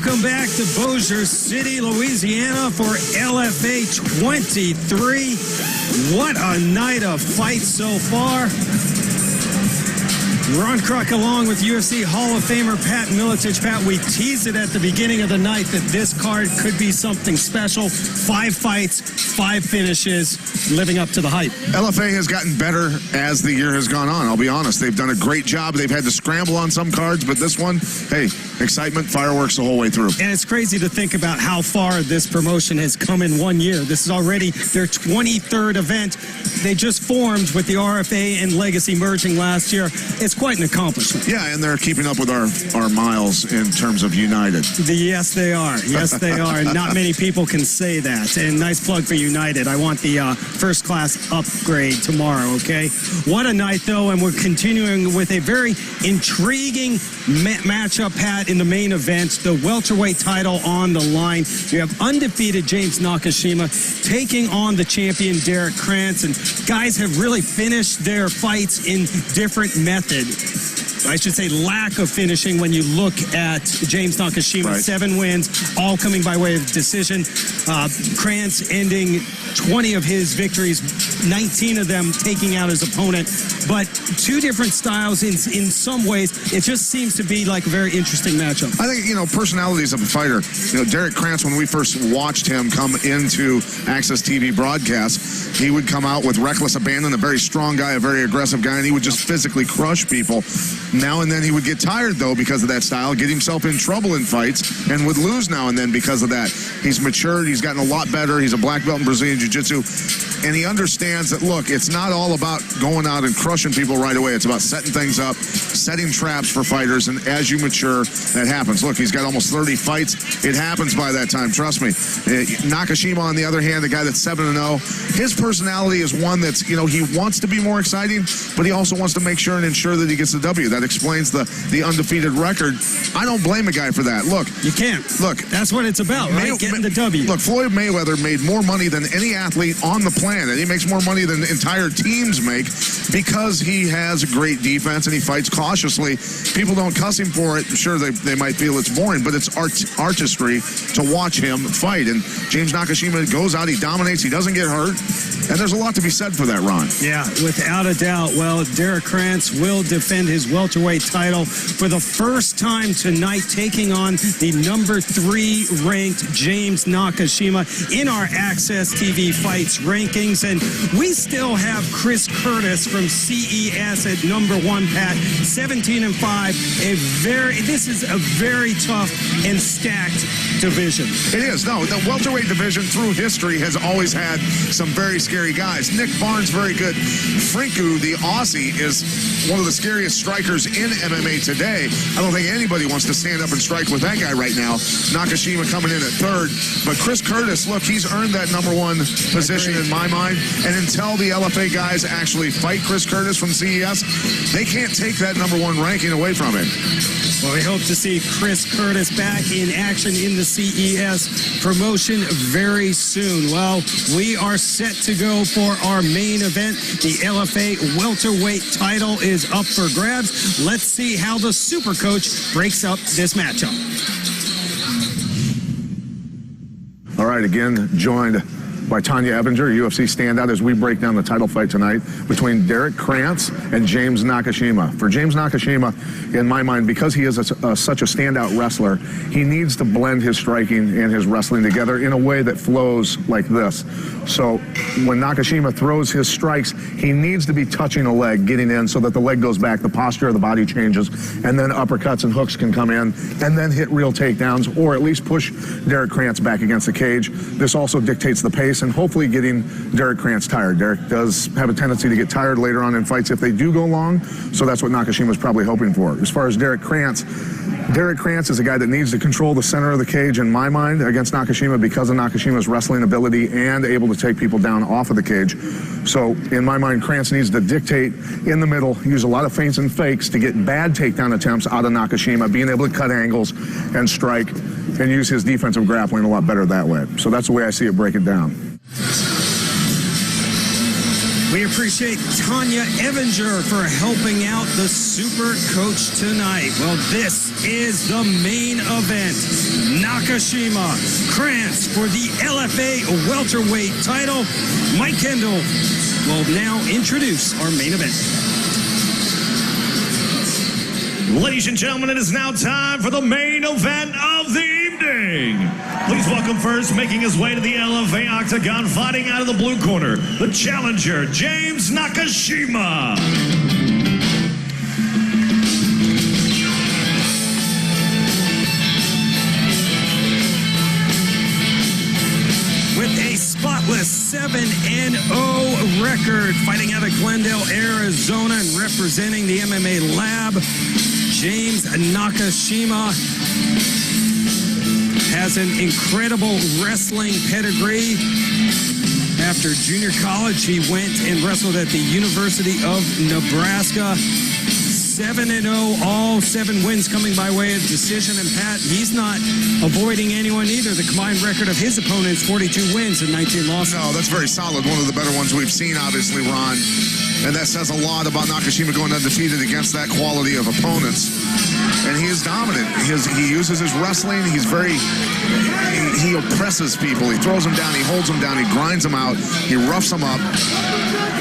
Welcome back to Bossier City, Louisiana for LFA 23. What a night of fights so far. Ron Kruk along with UFC Hall of Famer Pat Miletich. Pat, we teased it at the beginning of the night that this card could be something special. 5 fights, 5 finishes, living up to the hype. LFA has gotten better as the year has gone on, I'll be honest. They've done a great job. They've had to scramble on some cards, but this one, hey, excitement, fireworks the whole way through. And it's crazy to think about how far this promotion has come in 1 year. This is already their 23rd event. They just formed with the RFA and Legacy merging last year. It's quite an accomplishment. Yeah, and they're keeping up with our miles in terms of United. Yes, they are. Yes, they are. Not many people can say that. And nice plug for United. I want the first class upgrade tomorrow, okay? What a night, though, and we're continuing with a very intriguing matchup, Pat, in the main event. The welterweight title on the line. You have undefeated James Nakashima taking on the champion Derrick Krantz. And guys have really finished their fights in different methods. I should say lack of finishing when you look at James Nakashima. Right. 7 wins, all coming by way of decision. Krantz ending 20 of his victories, 19 of them taking out his opponent. But 2 different styles in some ways. It just seems to be like a very interesting matchup. I think, personalities of a fighter. Derrick Krantz, when we first watched him come into Access TV broadcasts, he would come out with reckless abandon, a very strong guy, a very aggressive guy, and he would just physically crush people. Now and then he would get tired, though, because of that style, get himself in trouble in fights, and would lose now and then because of that. He's matured. He's gotten a lot better. He's a black belt in Brazilian Jiu-Jitsu, and he understands that, look, it's not all about going out and crushing people right away. It's about setting things up, setting traps for fighters, and as you mature, that happens. Look, he's got almost 30 fights. It happens by that time, trust me. Nakashima, on the other hand, the guy that's 7-0, his personality is one that's, he wants to be more exciting, but he also wants to make sure and ensure that he gets the W. That explains the undefeated record. I don't blame a guy for that. Look. You can't. Look. That's what it's about, right? Getting the W. Look, Floyd Mayweather made more money than any athlete on the planet. He makes more money than entire teams make because he has great defense and he fights cautiously. People don't cuss him for it. Sure, they might feel it's boring, but it's artistry to watch him fight. And James Nakashima goes out, he dominates, he doesn't get hurt. And there's a lot to be said for that, Ron. Yeah, without a doubt. Well, Derrick Krantz will defend his welterweight title for the first time tonight, taking on the number 3 ranked James Nakashima in our Access TV Fights rankings. And we still have Chris Curtis from CES at number 1, Pat, 17-5. This is a very tough and stacked division. It is. No, the welterweight division through history has always had some very scary guys. Nick Barnes, very good. Frinku, the Aussie, is one of the scariest strikers in MMA today. I don't think anybody wants to stand up and strike with that guy right now. Nakashima coming in at 3rd. But Chris Curtis, look, he's earned that number 1 position in my mind. And until the LFA guys actually fight Chris Curtis from CES, they can't take that number 1 ranking away from him. Well, we hope to see Chris Curtis back in action in the CES promotion very soon. Well, we are set to go for our main event. The LFA welterweight title is up for grabs. Let's see how the Super Coach breaks up this matchup. All right, again, joined by Tanya Evinger, UFC standout, as we break down the title fight tonight between Derrick Krantz and James Nakashima. For James Nakashima, in my mind, because he is such a standout wrestler, he needs to blend his striking and his wrestling together in a way that flows like this. So when Nakashima throws his strikes, he needs to be touching a leg, getting in so that the leg goes back, the posture of the body changes, and then uppercuts and hooks can come in, and then hit real takedowns, or at least push Derrick Krantz back against the cage. This also dictates the pace and hopefully getting Derrick Krantz tired. Derrick does have a tendency to get tired later on in fights if they do go long, so that's what Nakashima's probably hoping for. As far as Derrick Krantz is a guy that needs to control the center of the cage, in my mind, against Nakashima because of Nakashima's wrestling ability and able to take people down off of the cage. So, in my mind, Krantz needs to dictate in the middle, use a lot of feints and fakes to get bad takedown attempts out of Nakashima, being able to cut angles and strike and use his defensive grappling a lot better that way. So that's the way I see it break it down. We appreciate Tanya Evinger for helping out the Super Coach tonight. Well, this is the main event. Nakashima. Krantz for the LFA welterweight title. Mike Kendall will now introduce our main event. Ladies and gentlemen, it is now time for the main event of the evening. Please welcome first, making his way to the LFA octagon, fighting out of the blue corner, the challenger, James Nakashima. With a spotless 7-0 record, fighting out of Glendale, Arizona, and representing the MMA Lab, James Nakashima has an incredible wrestling pedigree. After junior college, he went and wrestled at the University of Nebraska. 7-0, all 7 wins coming by way of decision. And Pat, he's not avoiding anyone either. The combined record of his opponents, 42 wins and 19 losses. No, that's very solid. One of the better ones we've seen, obviously, Ron. And that says a lot about Nakashima going undefeated against that quality of opponents. And he is dominant. He uses his wrestling. He's very... He oppresses people. He throws them down. He holds them down. He grinds them out. He roughs them up.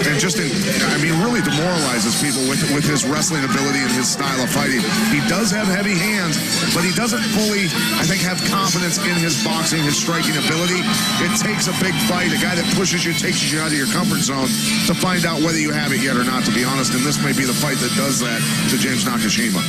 And just, really demoralizes people with his wrestling ability and his style of fighting. He does have heavy hands, but he doesn't fully, I think, have confidence in his boxing, his striking ability. It takes a big fight, a guy that pushes you, takes you out of your comfort zone to find out whether you have it yet or not, to be honest. And this may be the fight that does that to James Nakashima.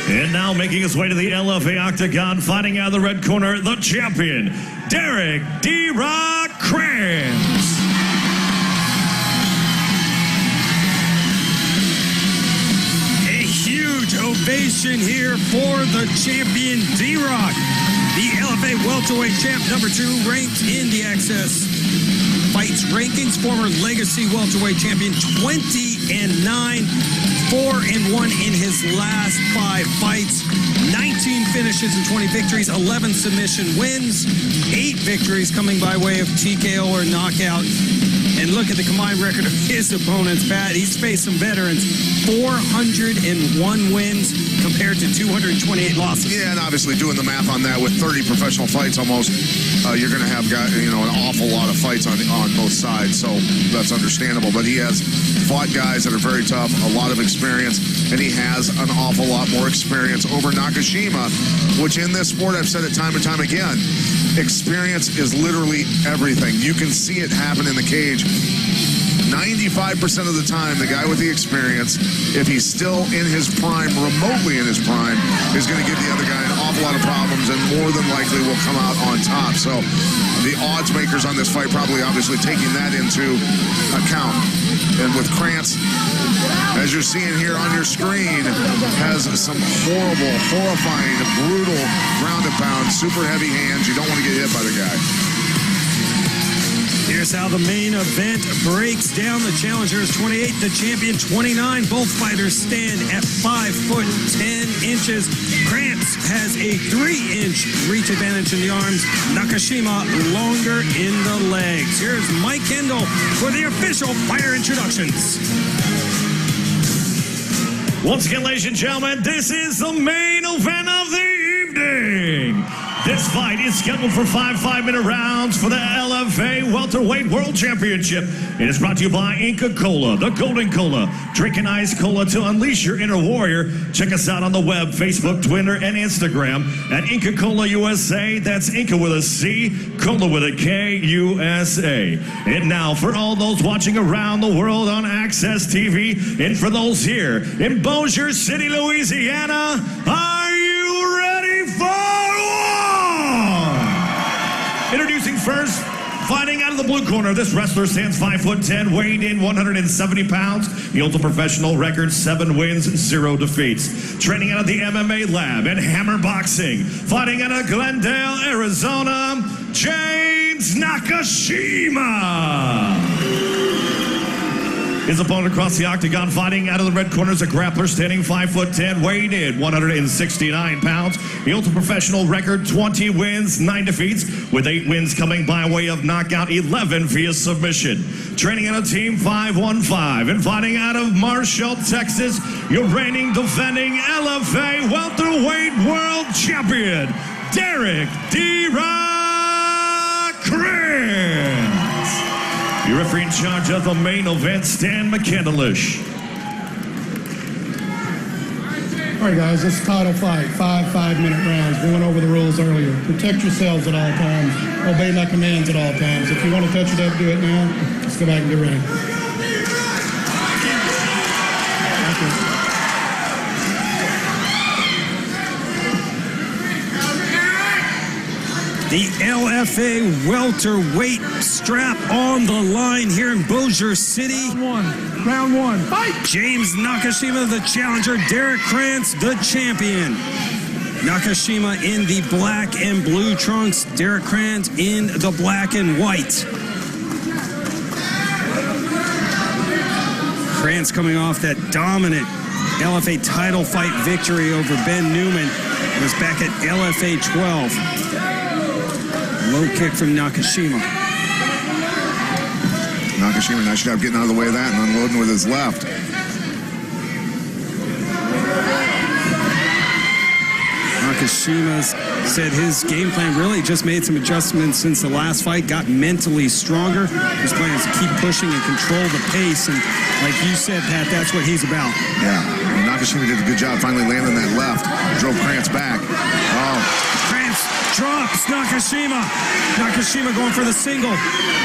And now making his way to the LFA octagon, fighting out of the red corner, the champion, Derrick Krantz. A huge ovation here for the champion, D-Rock. The LFA welterweight champ, number 2, ranked in the Access Fights rankings. Former legacy welterweight champion, 20-9. 4-1 in his last 5 fights, 19 finishes and 20 victories, 11 submission wins, 8 victories coming by way of TKO or knockout. And look at the combined record of his opponents, Pat. He's faced some veterans, 401 wins compared to 228 losses. Yeah, and obviously doing the math on that with 30 professional fights almost, you're going to have an awful lot of fights on both sides, so that's understandable. But he has fought guys that are very tough, a lot of experience, and he has an awful lot more experience over Nakashima, which in this sport, I've said it time and time again, experience is literally everything. You can see it happen in the cage. 95% of the time, the guy with the experience, if he's still in his prime, remotely in his prime, is going to give the other guy an awful lot of problems and more than likely will come out on top. So the odds makers on this fight probably obviously taking that into account. And with Krantz, as you're seeing here on your screen, has some horrible, horrifying, brutal ground and pound, super heavy hands. You don't want to get hit by the guy. Here's how the main event breaks down. The challenger is 28, the champion 29. Both fighters stand at 5'10". Krantz has a 3-inch reach advantage in the arms. Nakashima longer in the legs. Here's Mike Kendall for the official fighter introductions. Once again, ladies and gentlemen, this is the main event of the evening. This fight is scheduled for 5 5-minute rounds for the LFA Welterweight World Championship. It is brought to you by Inca Cola, the Golden Cola. Drink an iced cola to unleash your inner warrior. Check us out on the web, Facebook, Twitter, and Instagram at Inca Cola USA. That's Inca with a C, Cola with a K, USA. And now, for all those watching around the world on Access TV, and for those here in Bossier City, Louisiana, are you ready for introducing first, fighting out of the blue corner, this wrestler stands 5'10", weighing in 170 pounds. He holds a professional record, 7 wins, 0 defeats. Training out of the MMA Lab and Hammer Boxing. Fighting out of Glendale, Arizona, James Nakashima. His opponent across the octagon, fighting out of the red corner, is a grappler standing 5'10", weighed in 169 pounds. The ultra professional record, 20 wins, 9 defeats, with 8 wins coming by way of knockout, 11 via submission. Training on a team 515 and fighting out of Marshall, Texas, your reigning, defending LFA welterweight world champion, Derrick Krantz. Your referee in charge of the main event, Stan McCandlish. All right, guys, this is title fight, 5 5-minute rounds. We went over the rules earlier. Protect yourselves at all times. Obey my commands at all times. If you want to touch it up, do it now. Let's go back and get ready. The LFA welterweight strap on the line here in Bossier City. Round one, fight! James Nakashima, the challenger. Derrick Krantz, the champion. Nakashima in the black and blue trunks. Derrick Krantz in the black and white. Krantz coming off that dominant LFA title fight victory over Ben Newman. It was back at LFA 12. Low kick from Nakashima. Nakashima, nice job getting out of the way of that and unloading with his left. Nakashima said his game plan really just made some adjustments since the last fight, got mentally stronger. His plan is to keep pushing and control the pace, and like you said, Pat, that's what he's about. Yeah, Nakashima did a good job finally landing that left. Drove Krantz back. Oh. Krantz drops Nakashima. Nakashima going for the single.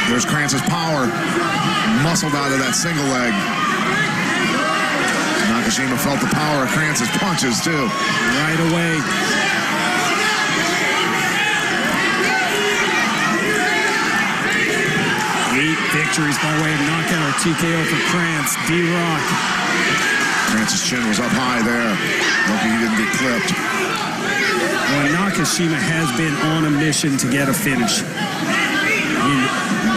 There's Krantz's power. Muscled out of that single leg. Nakashima felt the power of Krantz's punches, too. Right away. Eight victories by way of knockout or TKO for Krantz. D-Rock. Krantz's chin was up high there. Lucky he didn't get clipped. Well, Nakashima has been on a mission to get a finish.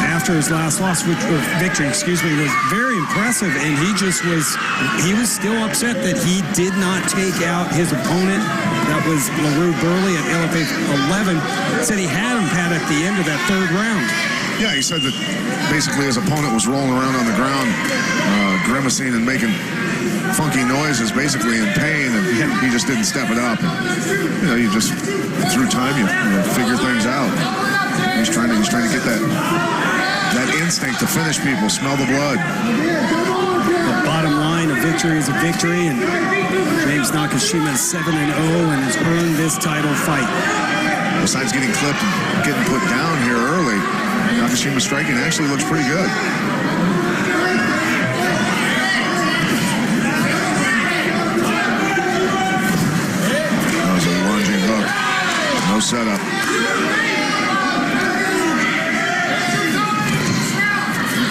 After his last victory, was very impressive, and he was still upset that he did not take out his opponent. That was LaRue Burley at LFA 11. Said he had him, Pat, at the end of that third round. Yeah, he said that basically his opponent was rolling around on the ground, grimacing and making funky noises, basically in pain, and he just didn't step it up. And, you just through time you figure things out. He's trying to get that instinct to finish people, smell the blood. The bottom line, a victory is a victory, and James Nakashima is 7-0 and has earned this title fight. Besides getting clipped and getting put down here early, Nakashima's striking actually looks pretty good. That was a lunging hook. No setup.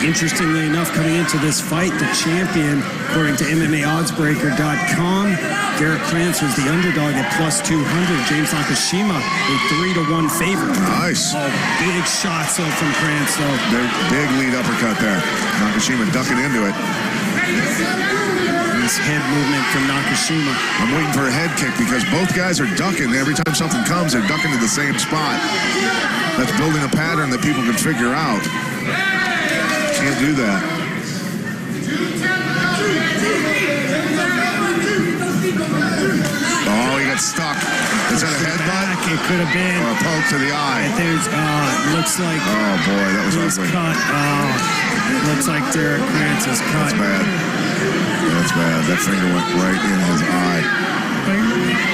Interestingly enough, coming into this fight, the champion, according to MMAOddsBreaker.com, Derrick Krantz was the underdog at +200. James Nakashima, a 3-1 favorite. Nice. Oh, big shots though from Krantz, though. Big lead uppercut there. Nakashima ducking into it. Nice head movement from Nakashima. I'm waiting for a head kick because both guys are ducking. Every time something comes, they're ducking to the same spot. That's building a pattern that people can figure out. Can't do that. Oh, he got stuck. Is that a headbutt? It could have been. Or a poke to the eye. There's, looks like. Oh, boy, that was ugly. Cut. It looks like Derrick Krantz is cut. That's bad. That's bad. That finger went right in his eye.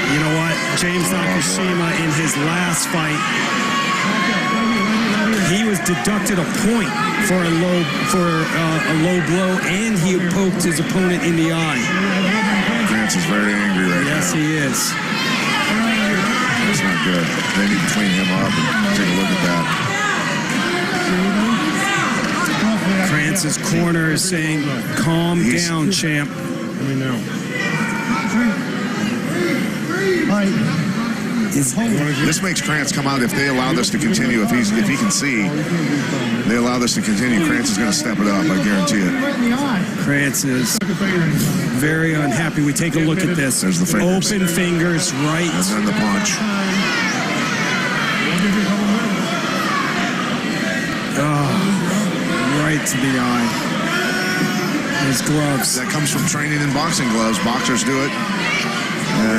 You know what? James Nakashima in his last fight, he was deducted a point for a low blow, and he poked his opponent in the eye. Krantz is very angry right now. Yes, he is. That's not good. They need to clean him up and take a look at that. Krantz's corner is saying, "Calm down, champ." Let me know. All right. This makes Krantz come out. If they allow this to continue, if he can see, they allow this to continue, Krantz is going to step it up. I guarantee it. Krantz is very unhappy. We take a look at this. There's the fingers. Open fingers, right. And then the punch. Oh, right to the eye. His gloves. That comes from training in boxing gloves. Boxers do it.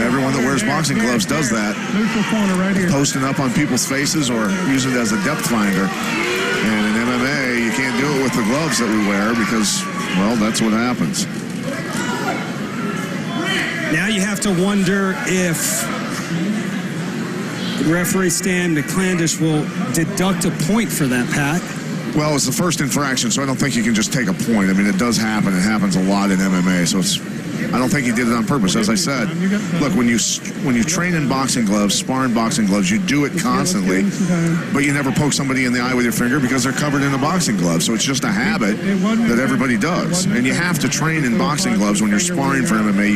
Everyone that wears boxing gloves does that. Posting up on people's faces or using it as a depth finder. And in MMA, you can't do it with the gloves that we wear because, well, that's what happens. Now you have to wonder if referee Stan McClandish will deduct a point for that, Pat. Well, it's the first infraction, so I don't think you can just take a point. I mean, it does happen. It happens a lot in MMA, so I don't think he did it on purpose. As I said, look, when you train in boxing gloves, spar in boxing gloves, you do it constantly, but you never poke somebody in the eye with your finger because they're covered in a boxing glove. So it's just a habit that everybody does. And you have to train in boxing gloves when you're sparring for MMA.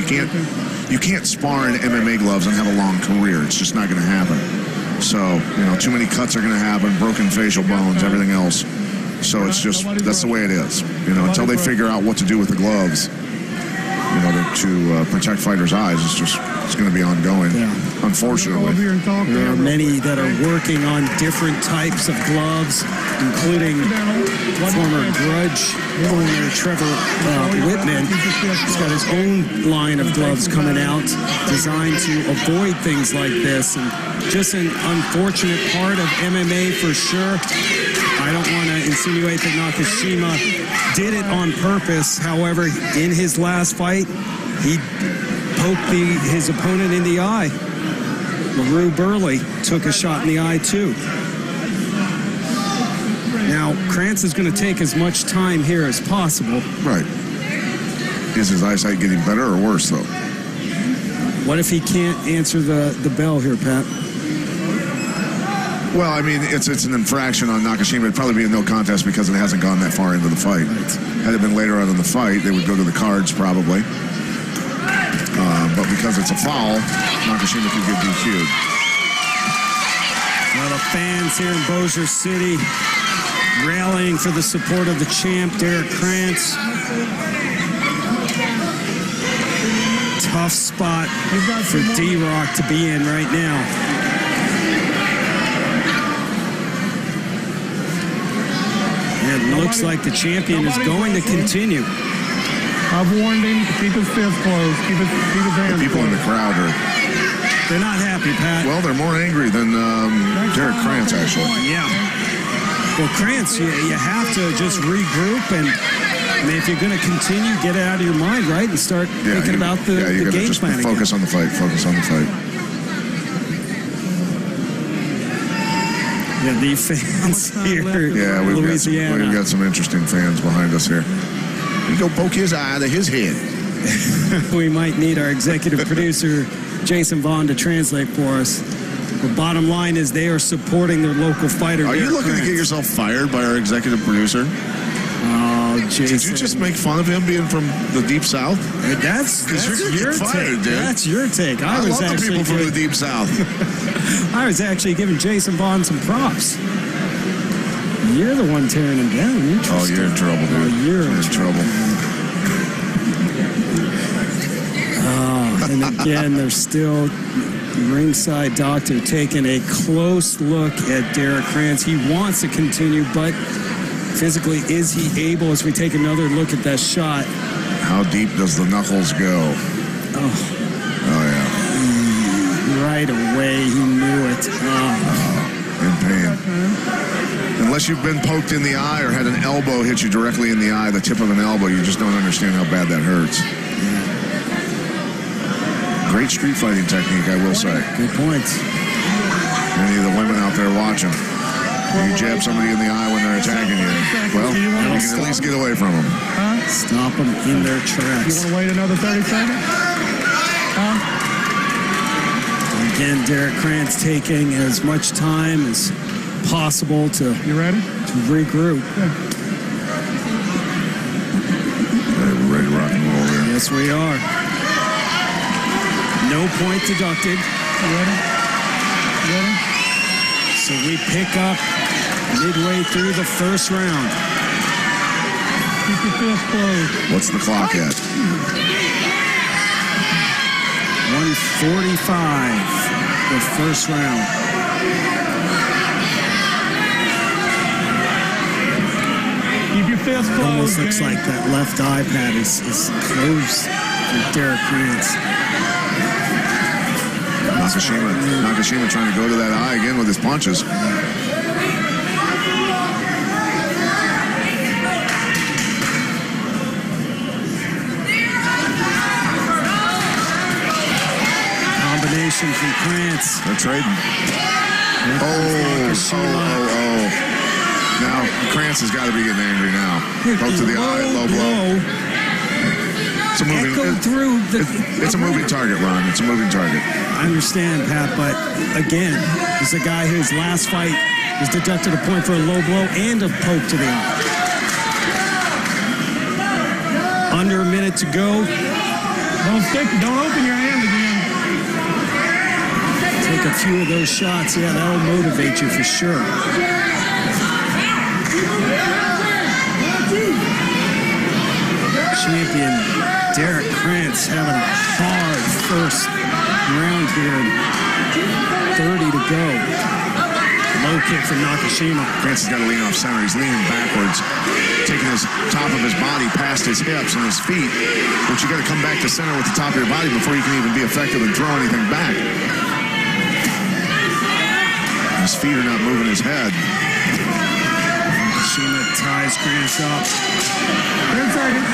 You can't spar in MMA gloves and have a long career. It's just not going to happen. So, too many cuts are going to happen, broken facial bones, everything else. So it's just, that's the way it is. Until they figure out what to do with the gloves, to protect fighters' eyes, it's going to be ongoing, unfortunately. There are many that are working on different types of gloves, including former Grudge owner Trevor Whitman. He's got his own line of gloves coming out designed to avoid things like this. And just an unfortunate part of MMA for sure. I don't want to insinuate that Nakashima did it on purpose. However, in his last fight, he poked his opponent in the eye. LaRue Burley took a shot in the eye, too. Now, Krantz is going to take as much time here as possible. Right. Is his eyesight getting better or worse, though? What if he can't answer the bell here, Pat? Well, I mean, it's an infraction on Nakashima. It'd probably be a no contest because it hasn't gone that far into the fight. Right. Had it been later on in the fight, they would go to the cards probably. But because it's a foul, Nakashima could get DQ'd. Well, the fans here in Bossier City rallying for the support of the champ, Derrick Krantz. Tough spot for D-Rock to be in right now. It looks like the champion is going to continue. I've warned him to keep his fists closed, keep his hands The people closed. in the crowd They're not happy, Pat. well, they're more angry than Derrick Krantz, actually. Yeah. Well, Krantz, you have to just regroup and, if you're going to continue, get it out of your mind, right, and start thinking about the game just plan. Focus on the fight. Focus on the fight. Yeah, the fans here in Louisiana. We've got some interesting fans behind us here. You go poke his eye to his head. We might need our executive producer, Jason Vaughn, to translate for us. The bottom line is they are supporting their local fighter. Are you looking to get yourself fired by our executive producer? Oh, Jason. Did you just make fun of him being from the Deep South? That's your fired, take. Dude. That's your take. I love the people from the Deep South. I was actually giving Jason Vaughn some props. You're the one tearing him down. Oh, you're in trouble, dude. Oh, you're in trouble. And again, there's still ringside doctor taking a close look at Derrick Krantz. He wants to continue, but physically, is he able, as we take another look at that shot? How deep does the knuckles go? Oh yeah. Right away, he knew it. In pain. Unless you've been poked in the eye or had an elbow hit you directly in the eye, the tip of an elbow, you just don't understand how bad that hurts. Great street fighting technique, I will say. Good point. Any of the women out there watching, you jab somebody in the eye when they're attacking you, well, you can at least get away from them. Stop them in their tracks. You want to wait another 30 seconds? Again, Derrick Krantz taking as much time as possible to regroup. We're ready to rock and roll here. Yes, we are. No point deducted. So we pick up midway through the first round. Keep your fist closed. What's the clock at? 1:45, the first round. Keep your fist closed. Almost looks James. like that left eye pad is closed for Derrick Krantz. Nakashima trying to go to that eye again with his punches. Combination from Krantz. They're trading. Oh. Now, Krantz has got to be getting angry now. Go to the eye, low blow. It's a moving, it's a moving target, Ron. It's a moving target. I understand, Pat, but again, he's a guy whose last fight was deducted a point for a low blow and a poke to the eye. Under a minute to go. Don't open your hand again. Take a few of those shots. Yeah, that'll motivate you for sure. Champion Derrick Krantz having a hard first round here. 30 to go. Low kick from Nakashima. Krantz has got to lean off center. He's leaning backwards, taking his top of his body past his hips and his feet. But you got to come back to center with the top of your body before you can even be effective and throw anything back. His feet are not moving his head. Nakashima ties Krantz up. 10 seconds.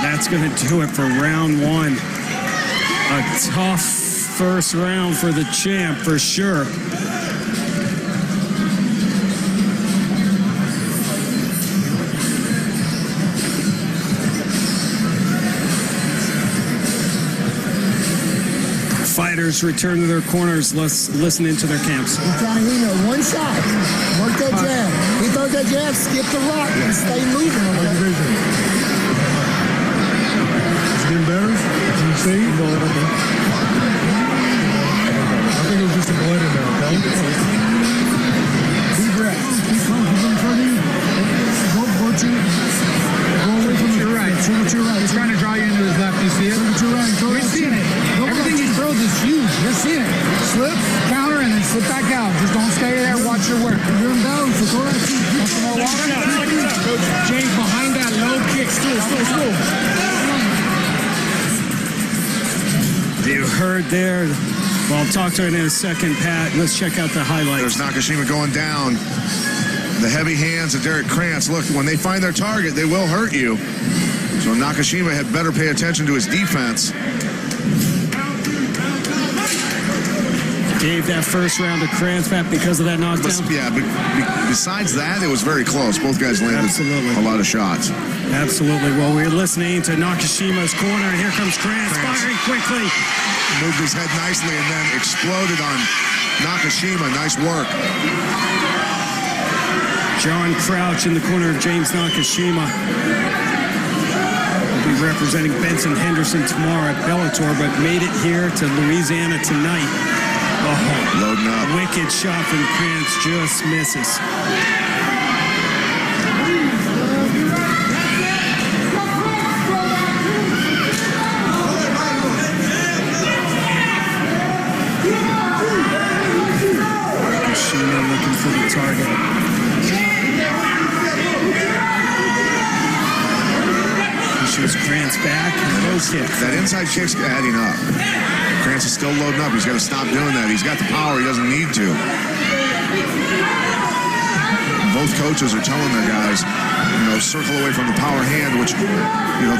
That's going to do it for round one. A tough first round for the champ, for sure. Fighters return to their corners. Let's listen into their camps. One shot. Work that jab. He throws that jab, skip the rock, and stay moving. Getting better? As you see? I think it was just a blood in there, okay? Deep breaths. Keep going. Keep in front of you. Go away from your right. Show what you're right. He's trying to draw you into his left. You see it? Show what you're right. You're seeing it. Everything he throws is huge. You're seeing it. Slip, counter, and then slip back out. Just don't stay there. Watch your work. You're in down. So go right. Want some more water? James, behind that low kick. Still. You heard there. Well, I'll talk to it in a second, Pat. Let's check out the highlights. There's Nakashima going down. The heavy hands of Derrick Krantz. Look, when they find their target, they will hurt you. So Nakashima had better pay attention to his defense. Gave that first round to Krantz, Pat, because of that knockdown. But besides that, it was very close. Both guys landed a lot of shots. Absolutely. Well, we're listening to Nakashima's corner, and here comes Krantz firing quickly. Moved his head nicely and then exploded on Nakashima. Nice work. John Crouch in the corner of James Nakashima. Will be representing Benson Henderson tomorrow at Bellator, but made it here to Louisiana tonight. Oh, loading up. Wicked shot from Krantz, just misses. Nakashima looking for the target. Pushes Krantz back, low kick. That inside kick's adding up. Krantz is still loading up. He's got to stop doing that. He's got the power. He doesn't need to. Both coaches are telling their guys, circle away from the power hand, which,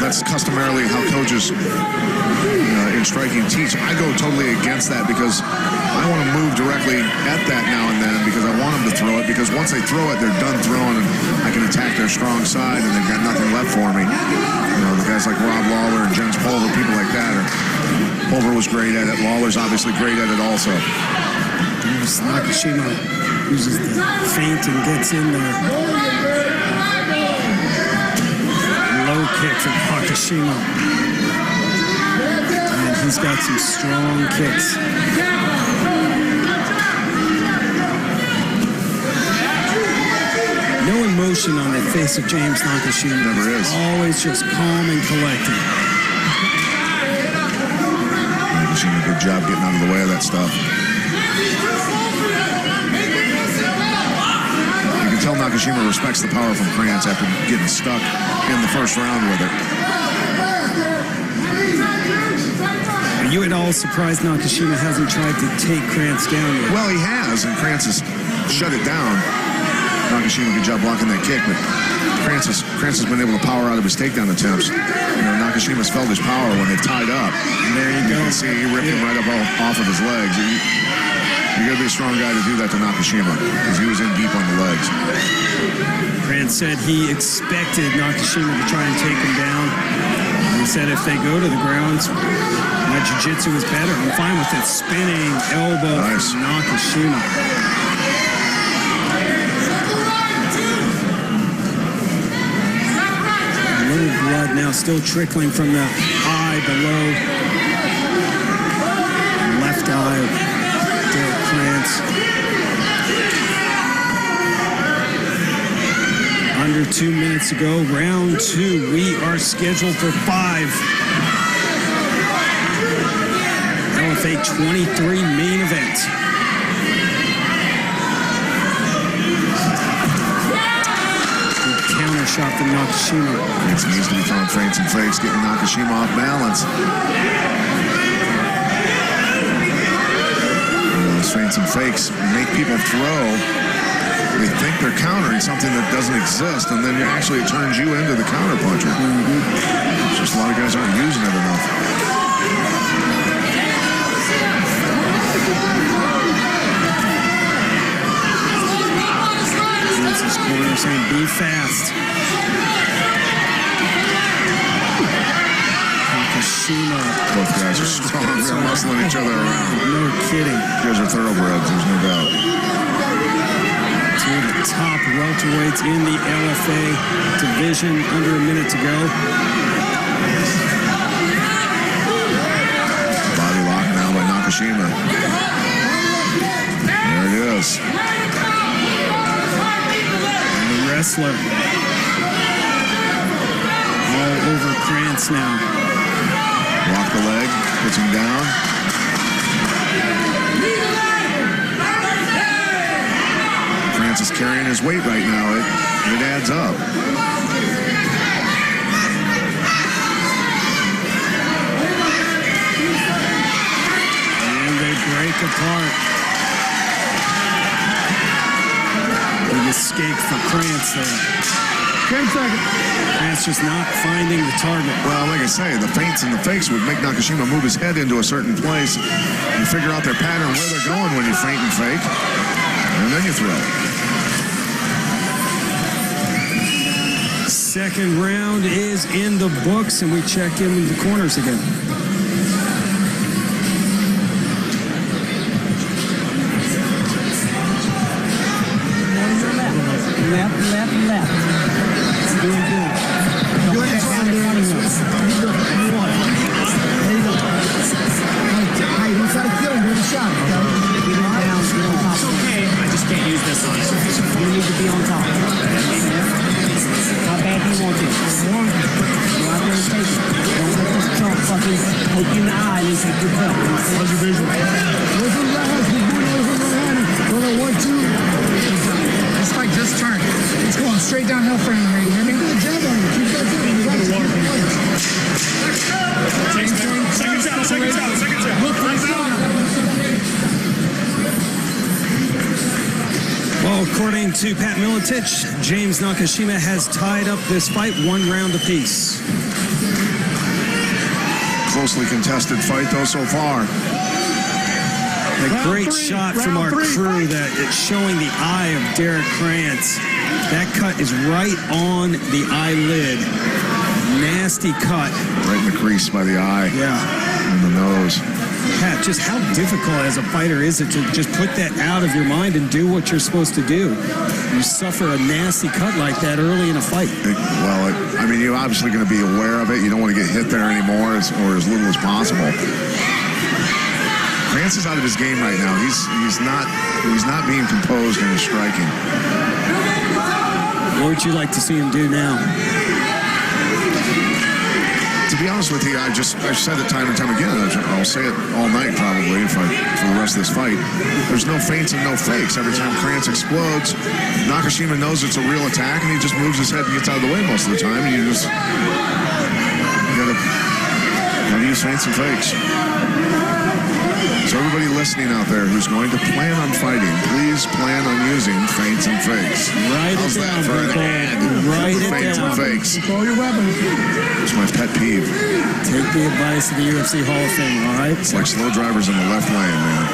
that's customarily how coaches in striking teach. I go totally against that because I want to move directly at that now and then because I want them to throw it, because once they throw it, they're done throwing and I can attack their strong side and they've got nothing left for me. The guys like Rob Lawler and James Pulver, people like that Pulver was great at it. Lawler's obviously great at it also. Nakashima uses the feint and gets in there. Low kick from Nakashima. And he's got some strong kicks. No emotion on the face of James Nakashima. Never is. Always just calm and collected. Nakashima, good job getting out of the way of that stuff. You can tell Nakashima respects the power from Krantz after getting stuck in the first round with it. Are you at all surprised Nakashima hasn't tried to take Krantz down yet? Well, he has, and Krantz has shut it down. Nakashima, good job blocking that kick, but Krantz has been able to power out of his takedown attempts. You know, Nakashima's felt his power when they've tied up. And there you go. You can see he ripped him right up off of his legs. You got to be a strong guy to do that to Nakashima because he was in deep on the legs. Krantz said he expected Nakashima to try and take him down. He said if they go to the ground, my jiu-jitsu is better. I'm fine with it. Spinning elbow from Nakashima. A little blood now still trickling from the eye below. Left eye of Derrick Krantz. Under 2 minutes ago, round 2. We are scheduled for 5. LFA 23 main event. Good counter shot from Nakashima. Krantz needs to be throwing feints and fakes, getting Nakashima off balance. Those feints and fakes make people throw. They think they're countering something that doesn't exist, and then actually it turns you into the counter puncher. It's just a lot of guys aren't using it enough. This corner saying be fast. Nakashima. Both guys are strong. They're muscling each other around. No kidding. These guys are thoroughbreds, there's no doubt. Two of the top welterweights in the LFA division, under a minute to go. Body lock now by Nakashima. There it is. And the wrestler all over Krantz now. Lock the leg, puts him down. Krantz is carrying his weight right now. It adds up. And they break apart. Big escape for Krantz there. 10 seconds. Krantz just not finding the target. Well, like I say, the feints and the fakes would make Nakashima move his head into a certain place. You figure out their pattern, where they're going when you feint and fake, and then you throw. Second round is in the books, and we check in with the corners again. Left. Doing good. Don't check down there anymore. There you go. Hey, you try to kill him with a shot, okay? Get him down, get on top. It's okay. I just can't use this on it. You need to be on top. How bad do you want this? Go out there and take it. Don't let this chunk fucking poke you in the eye and say good help. How's your vision? Where's the left? He's going over the line. Go to 1-2. This fight just turned. It's going straight downhill for him here. You hear me? Good job on him. Keep that down. Second shot. Look for the shot. Well, according to Pat Miletich, James Nakashima has tied up this fight 1 round apiece. Closely contested fight, though, so far. A great shot from our crew that it's showing the eye of Derrick Krantz. That cut is right on the eyelid. Nasty cut. Right in the crease by the eye. Yeah. And the nose. Pat, just how difficult as a fighter is it to just put that out of your mind and do what you're supposed to do? You suffer a nasty cut like that early in a fight. Well, I mean, you're obviously going to be aware of it. You don't want to get hit there anymore, or as little as possible. Krantz is out of his game right now. He's not being composed in his striking. What would you like to see him do now? To be honest with you, I've said it time and time again. I'll say it all night probably for the rest of this fight. There's no feints and no fakes. Every time Krantz explodes, Nakashima knows it's a real attack, and he just moves his head and gets out of the way most of the time. And you gotta use feints and fakes. So everybody listening out there who's going to plan on fighting, please plan on using feints and fakes. Write it down, people. Write it feints down. and fakes. Control your weapons. It's my pet peeve. Take the advice of the UFC Hall of Fame, all right? It's like slow drivers in the left lane, man.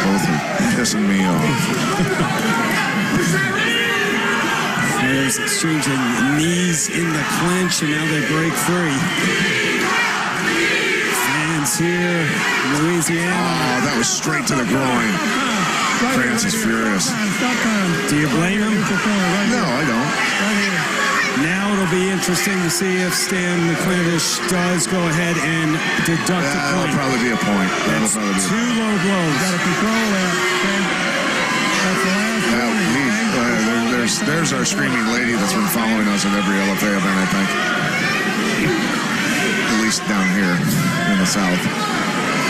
Both are pissing me off. There's exchanging knees in the clinch, and now they break free. Here, Louisiana. Oh, that was straight to the groin. Krantz is furious. Do you blame him? No, I don't. Now it'll be interesting to see if Stan McClintock does go ahead and deduct a That'll point. probably be a point. That's two low blows. Got to control that. Okay? That's the last one. There's our screaming lady that's been following us at every LFA event, I think. At least down here in the South.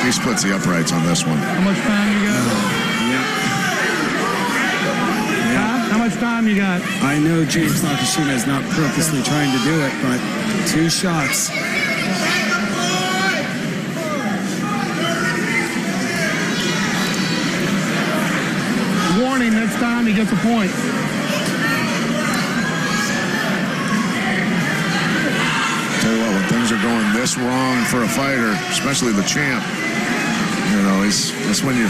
He splits the uprights on this one. How much time you got? How much time you got? I know James Nakashima is not purposely trying to do it, but 2 shots. Warning, next time he gets a point. Tell you what, when things are going this wrong for a fighter, especially the champ, you know, that's when you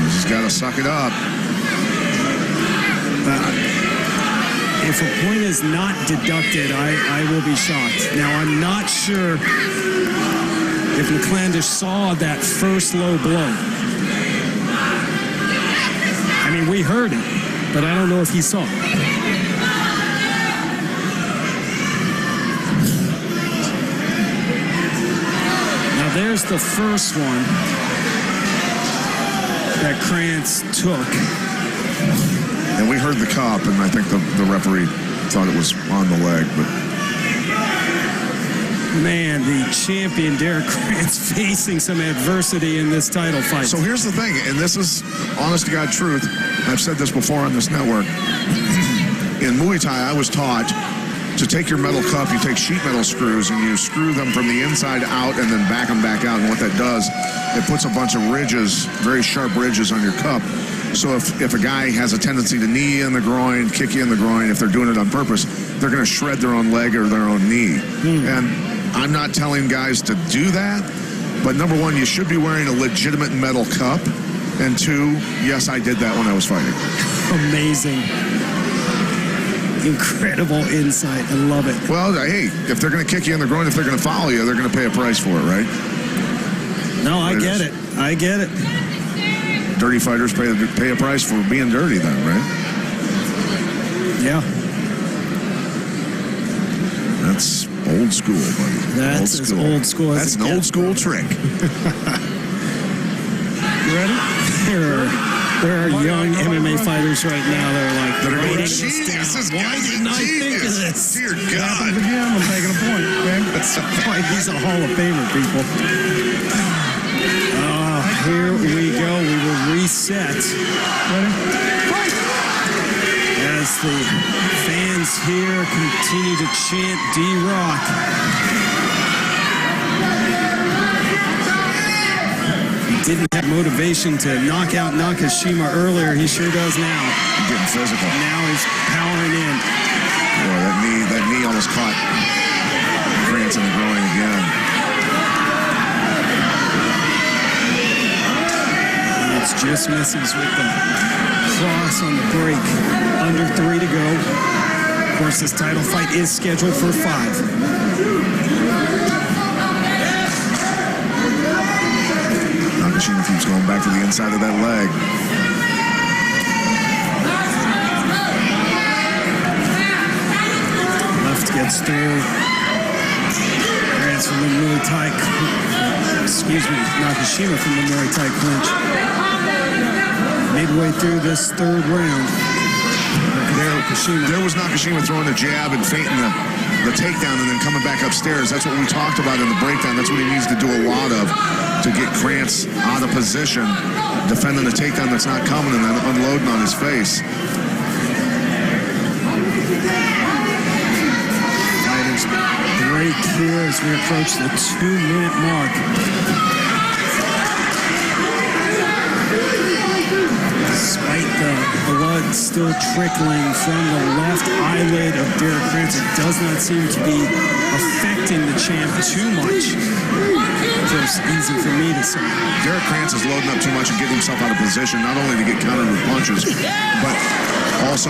just got to suck it up. If a point is not deducted, I will be shocked. Now, I'm not sure if McClintock saw that first low blow. I mean, we heard it, but I don't know if he saw it. There's the first one that Krantz took. And we heard the cop, and I think the referee thought it was on the leg. But man, the champion Derrick Krantz facing some adversity in this title fight. So here's the thing, and this is honest to God truth. I've said this before on this network. In Muay Thai, I was taught to take your metal cup, you take sheet metal screws, and you screw them from the inside out and then back them back out. And what that does, it puts a bunch of ridges, very sharp ridges on your cup. So if a guy has a tendency to knee in the groin, kick you in the groin, if they're doing it on purpose, they're going to shred their own leg or their own knee. And I'm not telling guys to do that, but number one, you should be wearing a legitimate metal cup. And 2, yes, I did that when I was fighting. Amazing. Incredible insight. I love it. Well, hey, if they're going to kick you in the groin, if they're going to follow you, they're going to pay a price for it, right? No, I get it. I get it. Dirty fighters pay a price for being dirty then, right? Yeah. That's old school, buddy. That's as old school as That's an old school trick. You ready? There are young MMA fighters right now that are like, They're going, writing this down. Why didn't I think of this? Dear God. Again, I'm taking a point. Okay? That's why he's a Hall of Famer, people. Here we go. We will reset. Ready? As the fans here continue to chant D-Rock. Didn't have motivation to knock out Nakashima earlier. He sure does now. Getting physical. Now he's powering in. Boy, that knee almost caught Krantz in the groin again. It's just misses with the cross on the break. Under 3 to go. Of course, this title fight is scheduled for 5. Nakashima keeps going back to the inside of that leg. Left gets through. Krantz from the Muay Thai. Nakashima from the Muay Thai clinch. Midway through this third round. There was Nakashima throwing a jab and feinting the takedown and then coming back upstairs. That's what we talked about in the breakdown. That's what he needs to do a lot of to get Krantz out of position, defending the takedown that's not coming and then unloading on his face. Fighters break here as we approach the 2-minute mark. Despite the blood still trickling from the left eyelid of Derrick Krantz, it does not seem to be affecting the champ too much. It's easy for me to say. Derrick Krantz is loading up too much and getting himself out of position, not only to get countered with punches, but also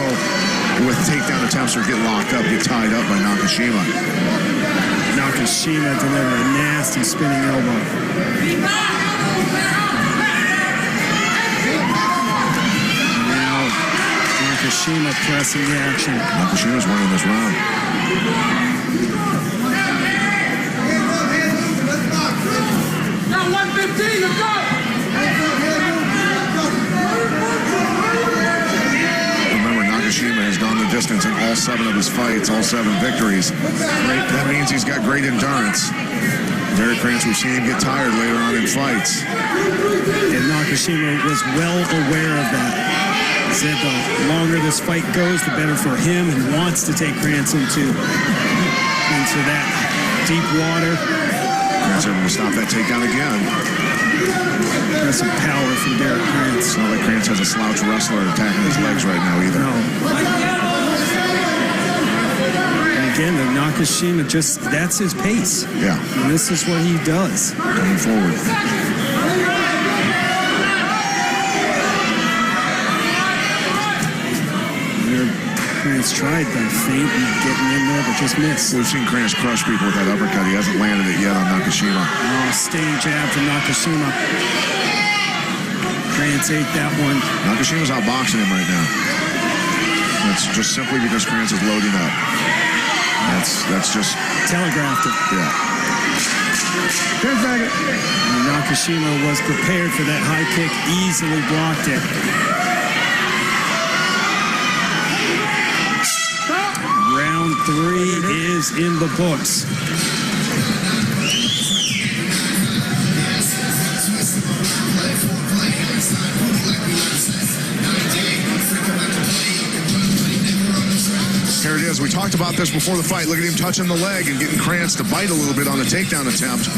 with takedown attempts or get locked up, get tied up by Nakashima. Nakashima delivered a nasty spinning elbow. Nakashima pressing the action. Nakashima's winning this round. Now 115, let's go! Remember, Nakashima has gone the distance in all 7 of his fights, all 7 victories. That means he's got great endurance. Derrick Krantz, we've seen him get tired later on in fights. And Nakashima was well aware of that. He said the longer this fight goes, the better for him, and wants to take Krantz into that deep water. Krantz able to stop that takedown again. Impressive power from Derrick Krantz. It's not like Krantz has a slouch wrestler attacking his legs right now either. No. And again, the Nakashima that's his pace. Yeah. And this is what he does. Coming forward. Krantz tried the feint and getting in there, but just missed. We've seen Krantz crush people with that uppercut. He hasn't landed it yet on Nakashima. Oh, staying jab from Nakashima. Krantz ate that one. Nakashima's outboxing him right now. That's just simply because Krantz is loading up. That's just telegraphed it. Yeah. And Nakashima was prepared for that high kick, easily blocked it. Round 3 is in the books. Here it is. We talked about this before the fight. Look at him touching the leg and getting Krantz to bite a little bit on a takedown attempt.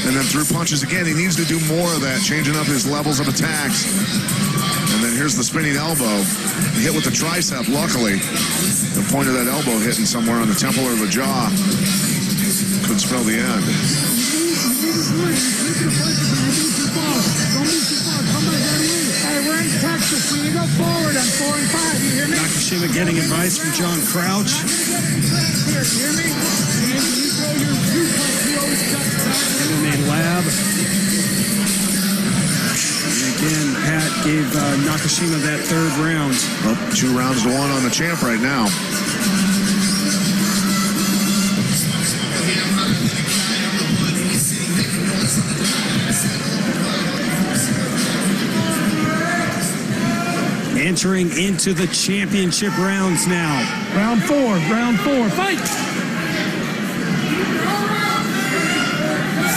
And then through punches again. He needs to do more of that, changing up his levels of attacks. And then here's the spinning elbow. He hit with the tricep, luckily. The point of that elbow hitting somewhere on the temple or the jaw could spell the end. Hey, we're in Texas. We need to go forward on 4 and 5. You hear me? Nakashima getting advice from John Crouch. Here, you hear me? You throw your viewpoint. You always cut MMA Lab. And again, Pat gave Nakashima that 3rd round. Well, 2 rounds to 1 on the champ right now. Entering into the championship rounds now. Round 4, fight!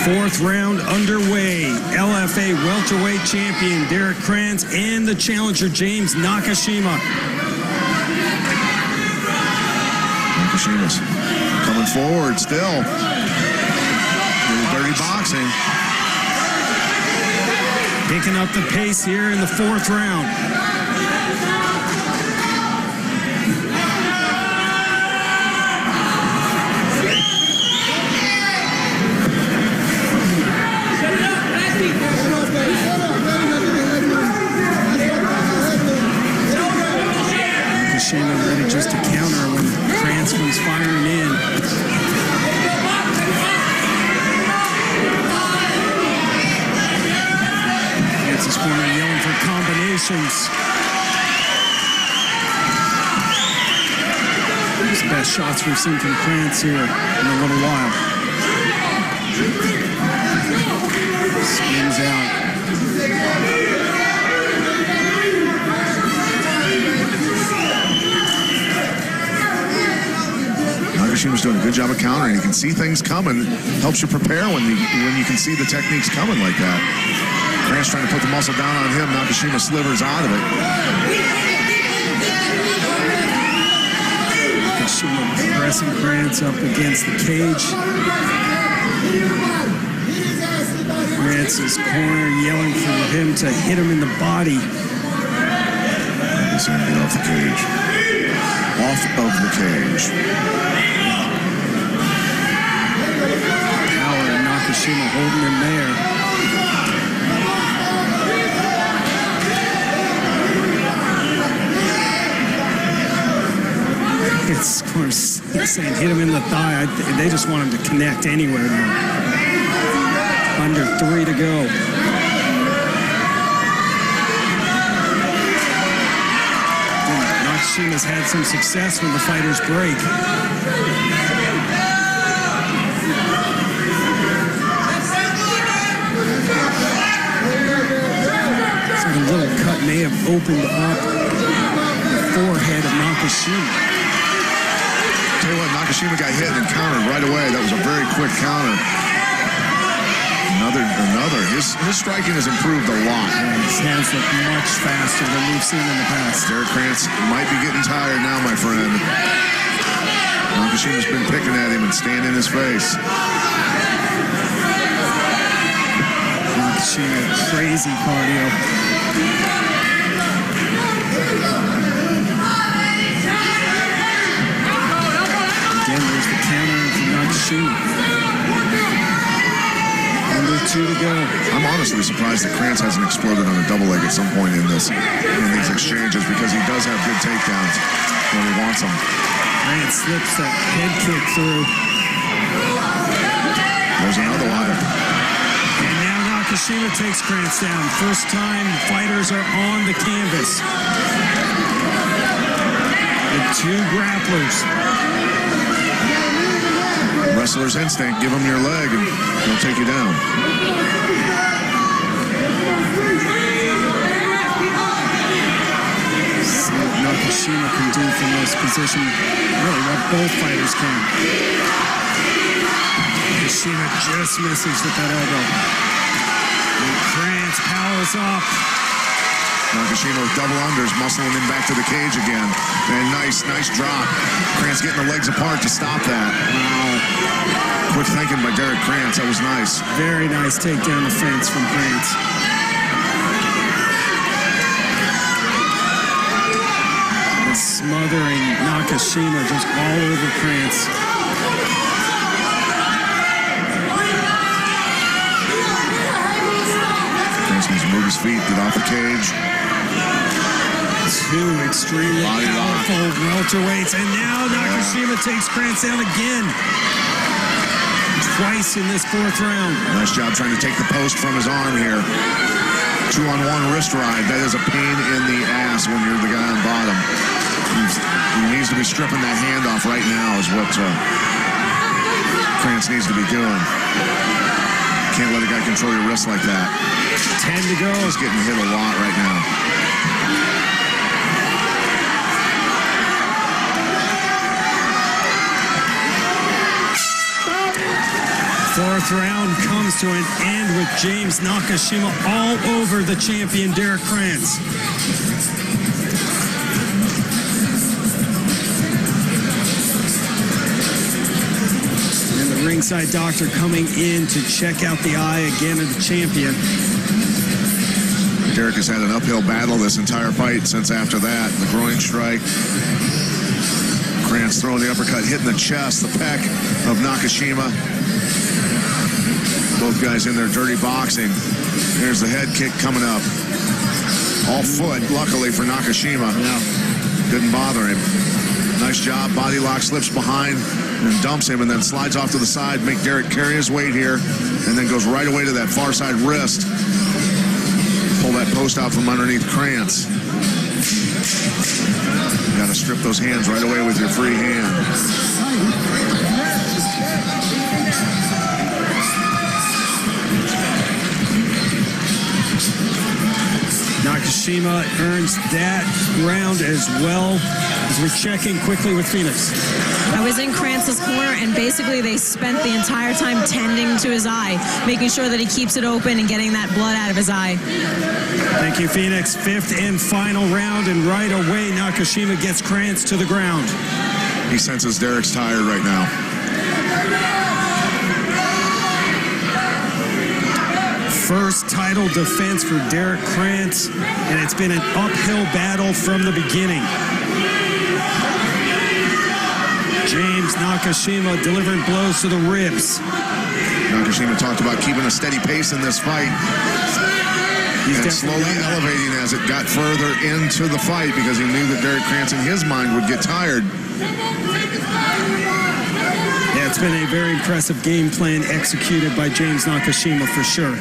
4th round underway. LFA welterweight champion Derrick Krantz and the challenger James Nakashima. Nakashima's coming forward still. Little dirty boxing. Picking up the pace here in the 4th round. Nakashima ready just to counter when Krantz comes firing in. conditions. These the best shots we've seen from Krantz here in a little while. Spins out. Nakashima's doing a good job of countering. You can see things coming. Helps you prepare when you can see the techniques coming like that. Krantz trying to put the muscle down on him. Nakashima slivers out of it. Nakashima pressing Krantz up against the cage. Krantz's corner yelling for him to hit him in the body. He's going to get off the cage. Off of the cage. Power and Nakashima holding him there. It's, of course, saying hit him in the thigh. They just want him to connect anywhere now. Under 3 to go. Nakashima's had some success when the fighters break. So the little cut may have opened up the forehead of Nakashima. Tell you what, Nakashima got hit and countered right away. That was a very quick counter. Another. His striking has improved a lot. His hands look much faster than we've seen in the past. Derrick Krantz might be getting tired now, my friend. Nakashima's been picking at him and staying in his face. Nakashima, crazy cardio. Again, there's the countering from Nakashima. Under 2 to go. I'm honestly surprised that Krantz hasn't exploded on a double leg at some point in these exchanges, because he does have good takedowns when he wants them. Krantz slips that head kick through. There's another one. And now Nakashima takes Krantz down. First time fighters are on the canvas. The 2 grapplers. Wrestler's instinct, give him your leg and he'll take you down. See what Nakashima can do from this position. Really what both fighters can. Nakashima just misses with that elbow. And Krantz powers up. Nakashima with double unders, muscling him back to the cage again. And nice drop. Krantz getting the legs apart to stop that. Wow. Quick thinking by Derrick Krantz. That was nice. Very nice takedown defense from Krantz. And smothering Nakashima just all over Krantz. Krantz needs to move his feet, get off the cage. 2 extremely powerful welterweights, and now Nakashima takes Krantz down again. Twice in this 4th round. Nice job trying to take the post from his arm here. 2-on-1 wrist ride. That is a pain in the ass when you're the guy on bottom. He needs to be stripping that hand off right now is what Krantz needs to be doing. Can't let a guy control your wrist like that. 10 to go. He's getting hit a lot right now. Fourth round comes to an end with James Nakashima all over the champion Derrick Krantz. And the ringside doctor coming in to check out the eye again of the champion. Derrick has had an uphill battle this entire fight since after that. The groin strike. Krantz throwing the uppercut, hitting the chest, the pec of Nakashima. Both guys in their dirty boxing. There's the head kick coming up. All foot, luckily for Nakashima. Yeah. Didn't bother him. Nice job. Body lock, slips behind and dumps him and then slides off to the side. Make Derrick carry his weight here and then goes right away to that far side wrist. Pull that post out from underneath Krantz. You got to strip those hands right away with your free hand. Nakashima earns that round as well. As we're checking quickly with Phoenix. I was in Krantz's corner, and basically they spent the entire time tending to his eye, making sure that he keeps it open and getting that blood out of his eye. Thank you, Phoenix. Fifth and final round, and right away Nakashima gets Krantz to the ground. He senses Derrick's tired right now. First title defense for Derrick Krantz, and it's been an uphill battle from the beginning. James Nakashima delivering blows to the ribs. Nakashima talked about keeping a steady pace in this fight. And slowly elevating as it got further into the fight because he knew that Derrick Krantz in his mind would get tired. Yeah, it's been a very impressive game plan executed by James Nakashima for sure.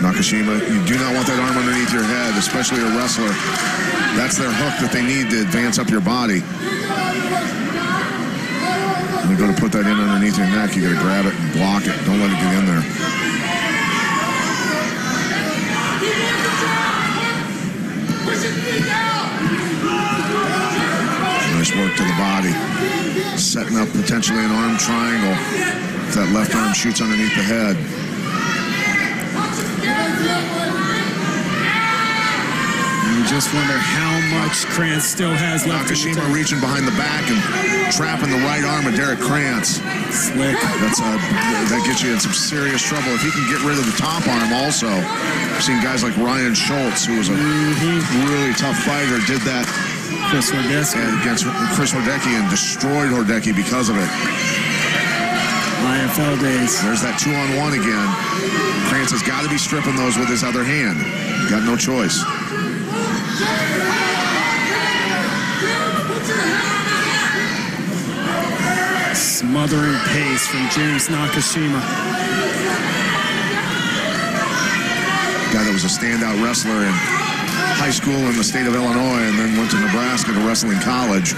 Nakashima, you do not want that arm underneath your head, especially a wrestler. That's their hook that they need to advance up your body. When you go to put that in underneath your neck, you got to grab it and block it. Don't let it get in there. Nice work to the body. Setting up potentially an arm triangle. If that left arm shoots underneath the head. You just wonder how much Krantz still has left. Nakashima reaching behind the back and trapping the right arm of Derrick Krantz. Slick. That gets you in some serious trouble. If he can get rid of the top arm also. I've seen guys like Ryan Schultz, who was a really tough fighter, did that against Chris Hordecki and destroyed Hordecki because of it. IFL days. There's that 2-on-1 again. Krantz has got to be stripping those with his other hand. Got no choice. Smothering pace from James Nakashima. Guy that was a standout wrestler in high school in the state of Illinois and then went to Nebraska to wrestle in college.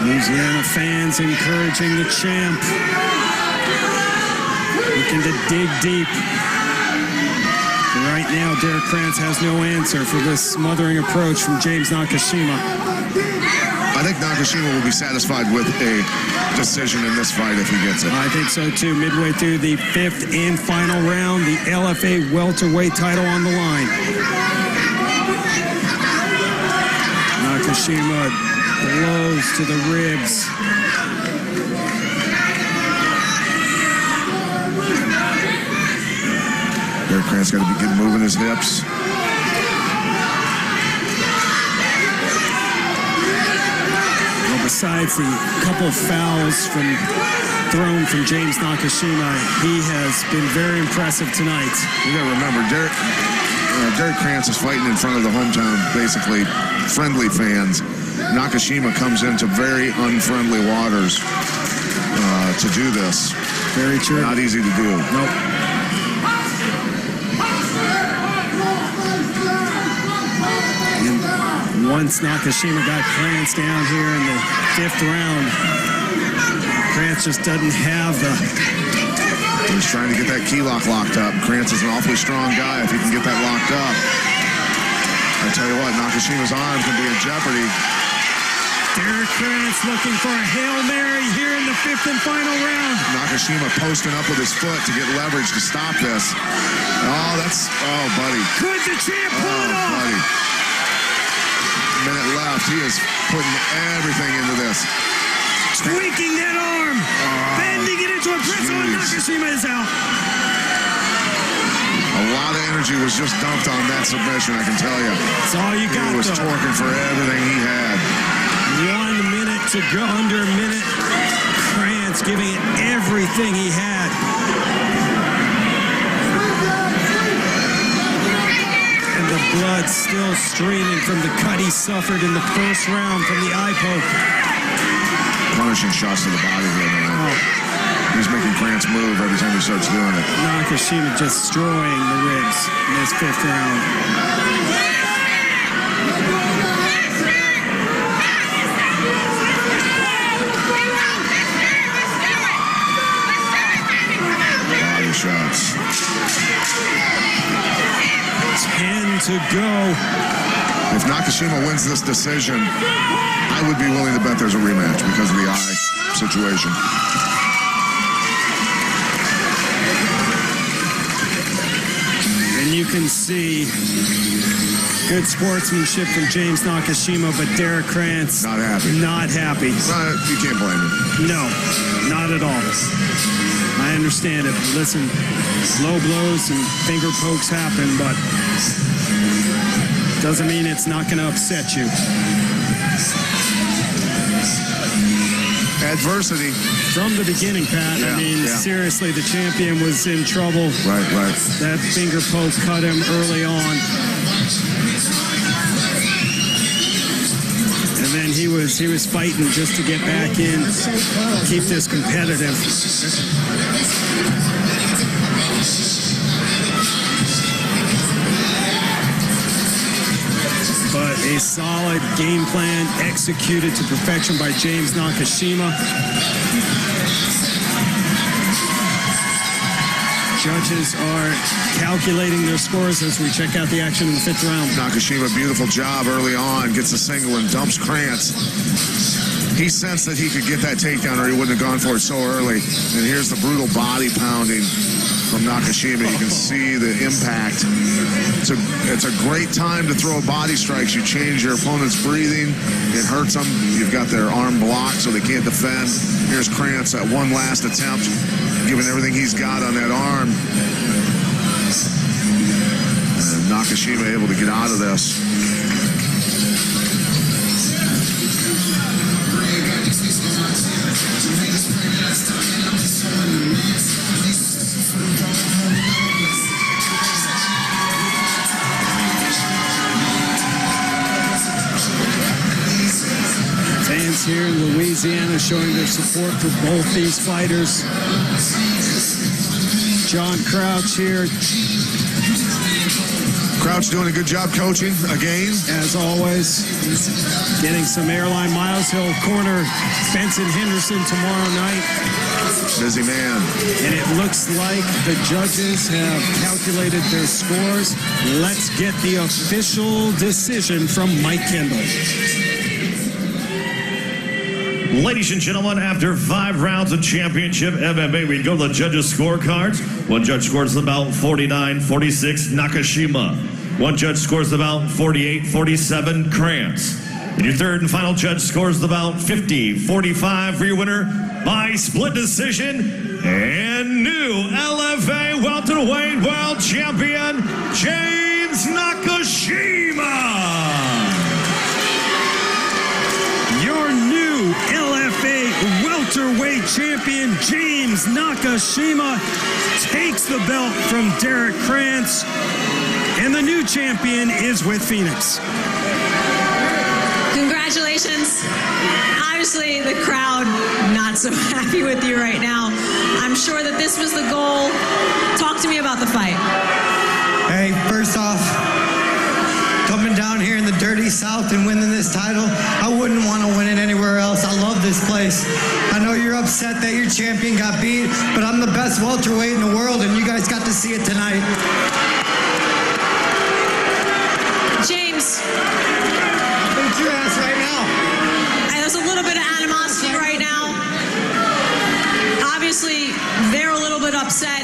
Louisiana fans encouraging the champ. Looking to dig deep. Right now, Derrick Krantz has no answer for this smothering approach from James Nakashima. I think Nakashima will be satisfied with a decision in this fight if he gets it. I think so too. Midway through the fifth and final round, the LFA welterweight title on the line. Nakashima blows to the ribs. Derrick Krantz got to be getting moving his hips. Well, besides the couple fouls thrown from James Nakashima, he has been very impressive tonight. You got to remember, Derrick Krantz is fighting in front of the hometown, basically friendly fans. Nakashima comes into very unfriendly waters to do this. Very true. Not easy to do. Nope. And once Nakashima got Krantz down here in the fifth round, Krantz just doesn't have the... He's trying to get that key lock locked up. Krantz is an awfully strong guy if he can get that locked up. I tell you what, Nakashima's arm can be in jeopardy. Derrick Krantz looking for a Hail Mary here in the fifth and final round. Nakashima posting up with his foot to get leverage to stop this. Oh, buddy. Could the champ pull it off? Buddy. Minute left. He is putting everything into this. Tweaking that arm. Bending it into a press on. Nakashima is out. A lot of energy was just dumped on that submission, I can tell you. That's all you got, He was torquing for everything he had. 1 minute to go, under a minute. Krantz giving it everything he had. And the blood still streaming from the cut he suffered in the first round from the eye poke. Punishing shots to the body here tonight. He's making Krantz move every time he starts doing it. Nakashima destroying the ribs in this 5th round. Body shots. 10 to go. If Nakashima wins this decision, I would be willing to bet there's a rematch because of the eye situation. And you can see good sportsmanship from James Nakashima, but Derrick Krantz Not happy. Not happy. You can't blame him. No, not at all. I understand it. Listen, low blows and finger pokes happen, but doesn't mean it's not going to upset you. Adversity. From the beginning, Pat, I mean, seriously, the champion was in trouble. Right. That finger poke cut him early on. And then he was fighting just to get back in, keep this competitive. But a solid game plan executed to perfection by James Nakashima. Judges are calculating their scores as we check out the action in the 5th round. Nakashima, beautiful job early on, gets a single and dumps Krantz. He sensed that he could get that takedown or he wouldn't have gone for it so early. And here's the brutal body pounding from Nakashima. You can see the impact. It's a great time to throw body strikes. You change your opponent's breathing. It hurts them. You've got their arm blocked so they can't defend. Here's Krantz at one last attempt, giving everything he's got on that arm. And Nakashima able to get out of this. Fans here in Louisiana showing their support for both these fighters. John Crouch here. Crouch doing a good job coaching again. As always, getting some airline miles. He'll corner Benson Henderson tomorrow night. Busy man. And it looks like the judges have calculated their scores. Let's get the official decision from Mike Kendall. Ladies and gentlemen, after 5 rounds of championship MMA, we go to the judges' scorecards. One judge scores the bout 49-46, Nakashima. One judge scores the bout 48-47, Krantz. And your third and final judge scores the bout 50-45 for your winner by split decision and new LFA welterweight world champion, James Nakashima. Your new LFA welterweight champion, James Nakashima, takes the belt from Derrick Krantz, and the new champion is with Phoenix. Congratulations. Obviously, the crowd not so happy with you right now. I'm sure that this was the goal. Talk to me about the fight. Hey, first off, coming down here in the dirty South and winning this title, I wouldn't want to win it anywhere else. I love this place. I know you're upset that your champion got beat, but I'm the best welterweight in the world, and you guys got to see it tonight. James. Beat your ass right now. There's a little bit of animosity right now. Obviously, they're a little bit upset.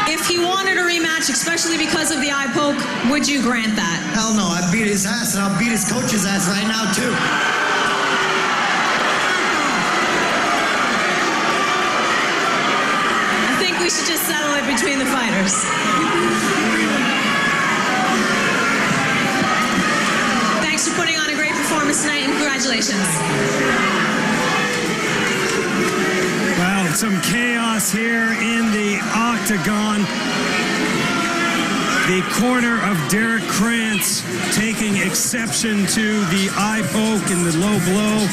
If he wanted a rematch, especially because of the eye poke, would you grant that? Hell no, I beat his ass, and I'll beat his coach's ass right now, too. I think we should just settle it between the fighters. Thanks for putting on a great performance tonight, and congratulations. Well, some chaos here in the octagon. The corner of Derrick Krantz taking exception to the eye poke and the low blow.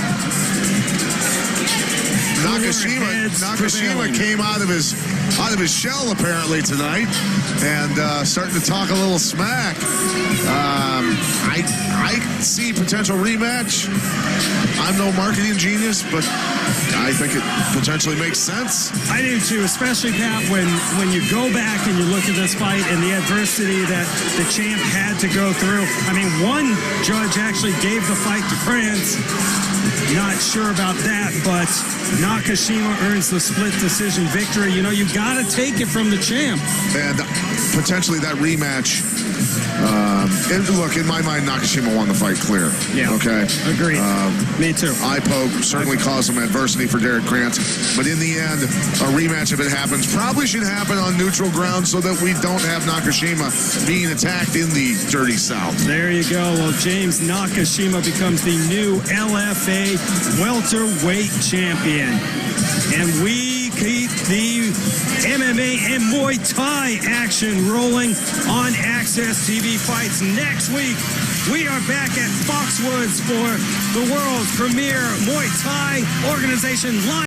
Nakashima came out of his shell apparently tonight and starting to talk a little smack. I see potential rematch. I'm no marketing genius, but I think it potentially makes sense. I do too, especially Pat, when you go back and you look at this fight and the adversity that the champ had to go through. I mean, one judge actually gave the fight to Krantz. Not sure about that, but Nakashima earns the split decision victory. You know, you got to take it from the champ. And potentially that rematch. Look, in my mind, Nakashima won the fight clear. Yeah. Okay. Agreed. Me too. Eye poke certainly caused some adversity for Derrick Krantz. But in the end, a rematch, if it happens, probably should happen on neutral ground so that we don't have Nakashima being attacked in the dirty South. There you go. Well, James Nakashima becomes the new LFA welterweight champion. And we keep the MMA and Muay Thai action rolling on Access TV Fights. Next week, we are back at Foxwoods for the world's premier Muay Thai organization live.